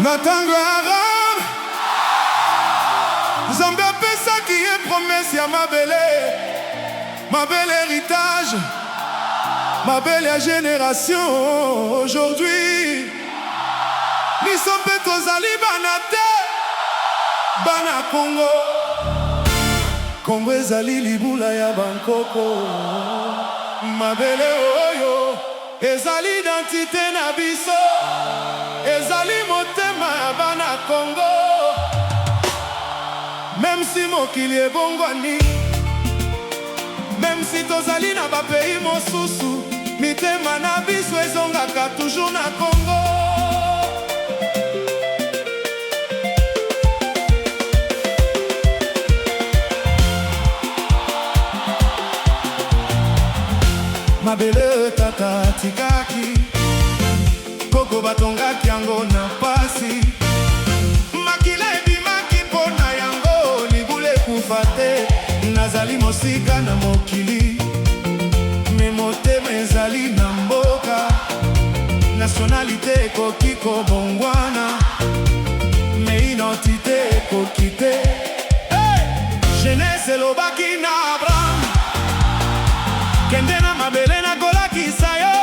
Natango haram Nzambe apesaki ye promesse ya ma belle héritage, ma belle génération. Aujourd'hui biso mpe tozali bana te, bana Congo. Congo ezali libula ya bankoko. Mabele oyo ezali identité na biso, ezali motema ya bana Congo. Même si mokili ebongwani, même si tozali na bapeyi mosusu, mitema na biso ezongaka toujours na Congo. Mabele tata tikaki koko batongaki yango na pasi, makila ebimaki pona yango libule kufa te. Nazali mosika na mokili, me motema ezali na mboka. Nationalité ekoki kobongwana, me identité ekoki te. Jeunesse elobaki na Abraham, kende na mabele na kolakisa yo.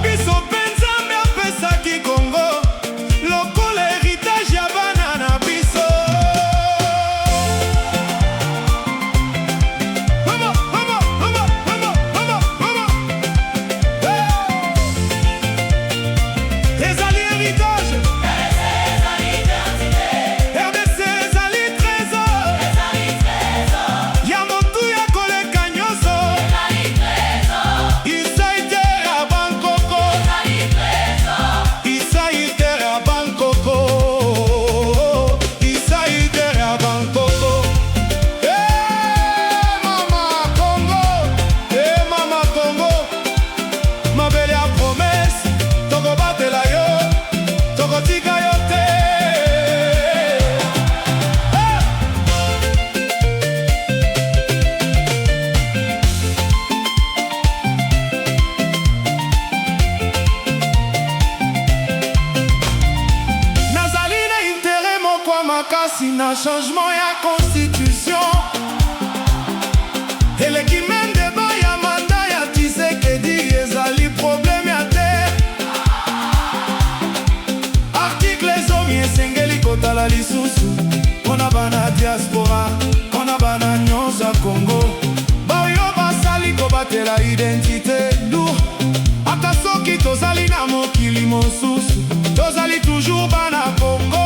Biso mpe Nzambe apesaki Congo lokola héritage ya bana na biso. Ezali héritage, RDC ezali trésor, ya motu ya koleka nyonso. Makasi na changement ya constitution, eleki même débat ya mandat ya Tshisekedi ezali problème ya terre. Article ezomi esengeli kotala lisusu mpona bana diaspora, mpona bana nyonso ya Congo baoyo basali kobatela identité lourd. Ata soki tozali na mokili mosusu, tozali toujours bana Congo.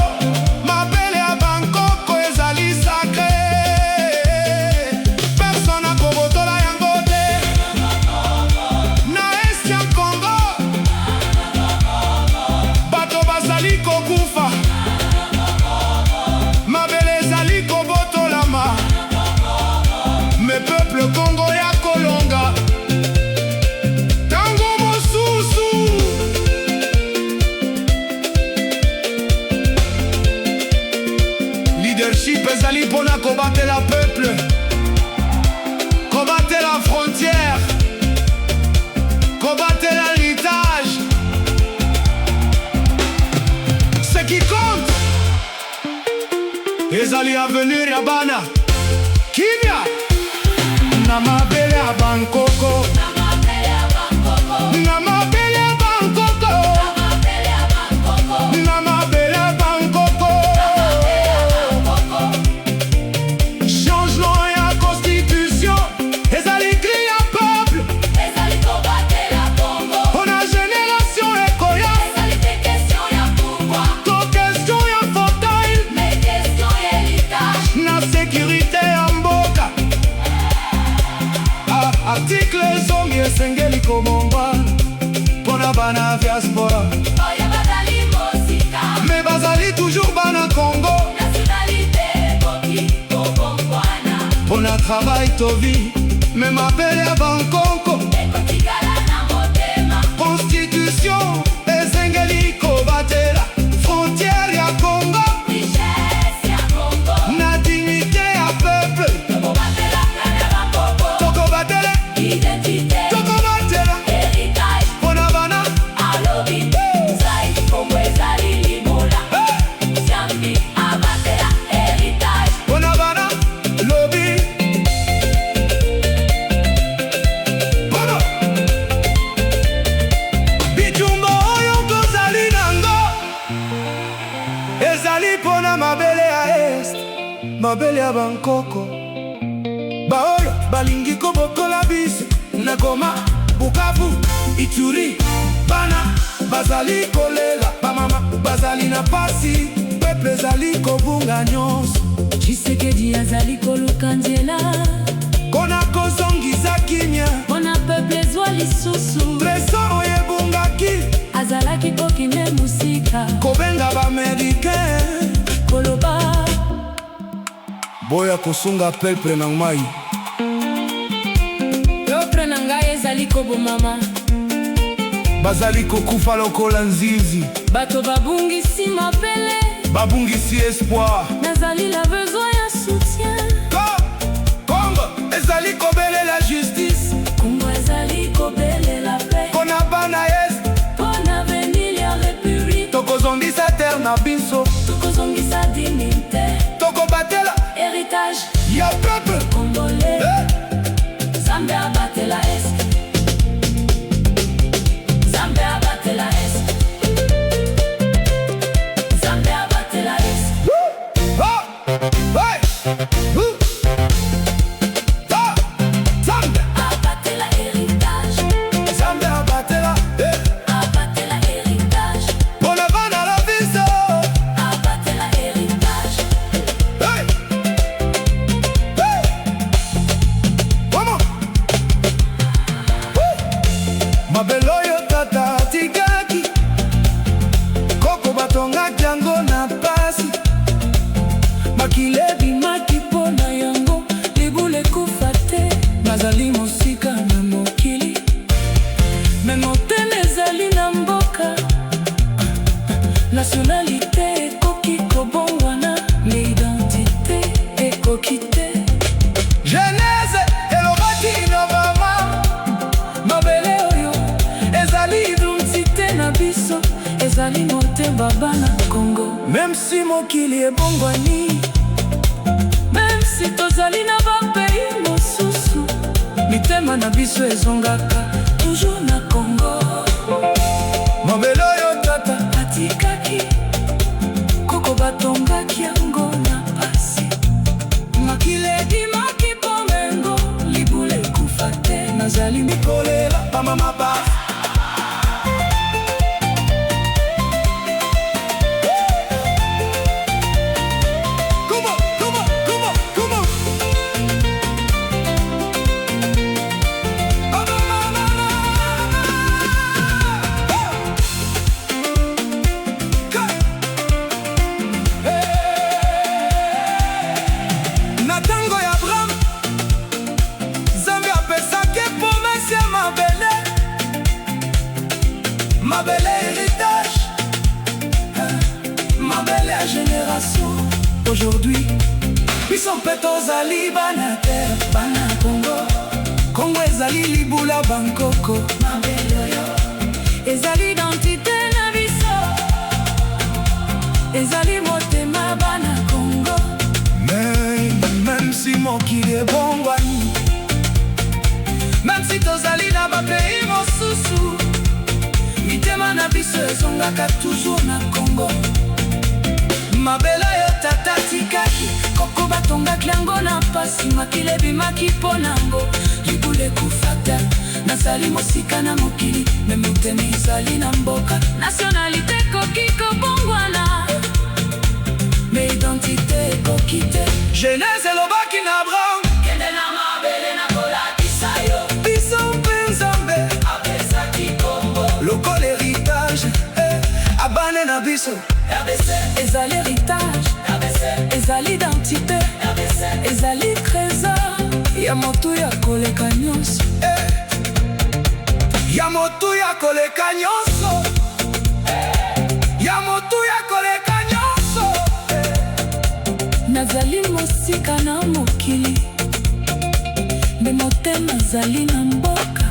Leadership ezali pona combattre la peuple, combattre la frontière, combattre l'héritage. Ce qui compte ezali avenir ya bana kimia na mabele ya bankoko, na mabele ya bankoko, na mabele ya bankoko. Changement ya constitution ezali cri ya peuple, ezali combattre la Congo. On a génération ekoya, ezali te question ya pouvoir, to question ya fauteuil, mais question ya héritage na sécurité ya mboka. Article ezongi esengeli kobongwana mpona bana diaspora, oyo bazali mosika me bazali toujours bana Congo. Nationalité ekoki kobongwana mpona travail to vie, me mabele ya bankoko ekotikala na motema. Constitution esengeli kobatela frontière ya Congo, richesse ya Congo na dignité ya peuple. Tokobatela plan ya bankoko, tokobatela identité, tokobatela héritage mpona bana alobi. Zaidi Congo ezali mabele ya bankoko baoyo balingi kobokola biso na Goma, Bukavu, Ituri. Bana bazali kolela, bamama bazali na pasi, pepe ezali kobunga nyonso. Tshisekedi azali koluka nzela Kona kozongisa kimia, mpona peple ezwa lisusu. Trésor oyebungaki azalaki kokende musika kobenga ba-Américain koloba boya kosunga peuple na mai. peuple na ngai ezali kobomama, bazali kokufa lokola nzizi, bato babungisi mabele, babungisi espoir. nazali la besoin ya soutien. Congo ezali kobelela justice, Congo ezali kobelela paix, pona bana est mpona avenir ya république. tokozongisa terre na biso, tokozongisa dignité, tokobatela héritage ya peuple congolais. Nzambe abatela est, Nzambe abatela est, Nzambe abatela est. Nzambe abatela héritage, Nzambe abatela abatela héritage, pona bana na biso, abatela héritage. Vamos! Mabele oyo tata tikaki, koko batongaki yango na pasi, makili ebimaki mpo na yango, libula ekufa te. nazali mosika na mokili, me motema ezali na mboka. nationalité ekoki kobongwana, me identité ekoki te. Genèse elobaki na mama, mabele oyo ezali identité na biso, ezali motema bana Congo. même si mokili ebongwani, même si tozali na bapays mosusu, mitema na biso ezongaka toujours na Congo. mabele oyo tata atikaki koko batongaki yango na pasi, makili edimaki bomengo, libula ekufa te. nazali kolela bamama ba. Come on, come on, come on, come on. Na tango ya Abraham, Nzambe apesaki promese ya mabele, mabele héritage, mabele ya génération. Aujourd'hui, biso mpe tozali bana terre, bana Congo. Congo ezali libula bankoko, mabele oyo ezali identité na biso, ezali motema bana Congo. même si mokili ebongwani, même si tozali na bapays mosusu, mitema na biso ezongaka toujours na Congo. mabele oyo tata tikaki, koko batongaki yango na pasi, makili ebimaki mpo nango, libula ekufa te. nazali mosika na mokili, me motema ezali na mboka. nationalité ekoki kobongwana, me identité ekoki te. Genèse elobaki na Abraham, kende na mabele nakolakisa yo, biso mpe Nzambe apesaki Congo. lokola héritage, abane na biso. RDC ezali héritage, RDC ezali identité, RDC ezali trésor ya motu ya koleka nyonso. ya motu ya koleka nyonso, ya motu ya koleka nyonso. nazali mosika na mokili, me motema azali na mboka.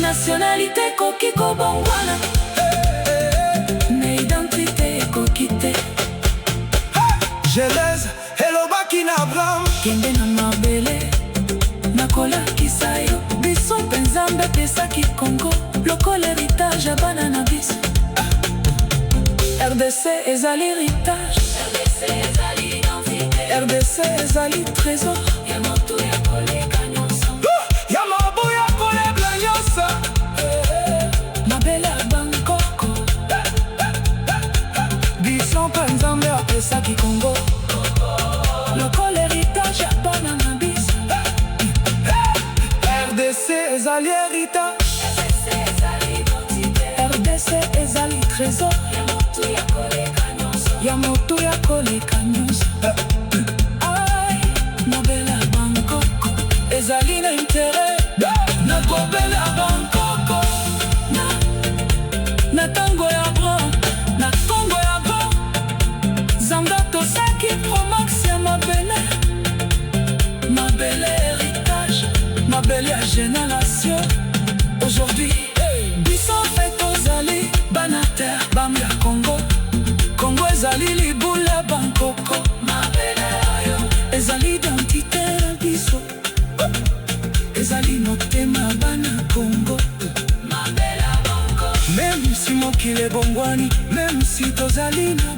nationalité ekoki kobongwana, me identité ekoki te. Genèse elobaki na Abraham, kende na mabele nakolakisa yo, biso mpe Nzambe apesaki Congo lokola héritage ya bana na biso. RDC ezali héritage, RDC ezali identité. RDC ezali trésor ya moto ya koleka nyonso, ya mabu ya koleka nyonso. Mabele ya Bangkoko, biso mpe Nzambe apesaki Congo lokola héritage ya bana na biso. RDC ezali héritage, RDC ezali trésor ya moto ya koleka nyonso, ya moto ya koleka nyonso. Ay, mabele ya Bangkoko ezali na intérêt na kobela ya Bangkoko, na tango ya bron, na Congo ya bon. Zanga tosaki promax ya mabele, mabele héritage, mabele ya génération. Aujourd'hui, biso fe tozali bana terre bam ya Congo. Congo ezali libula Bangkoko, mabele ayo ezali identité na biso, ezali motema bana Congo. Mabele ya Bangkoko, même si mokili ebongwani, même si tozali na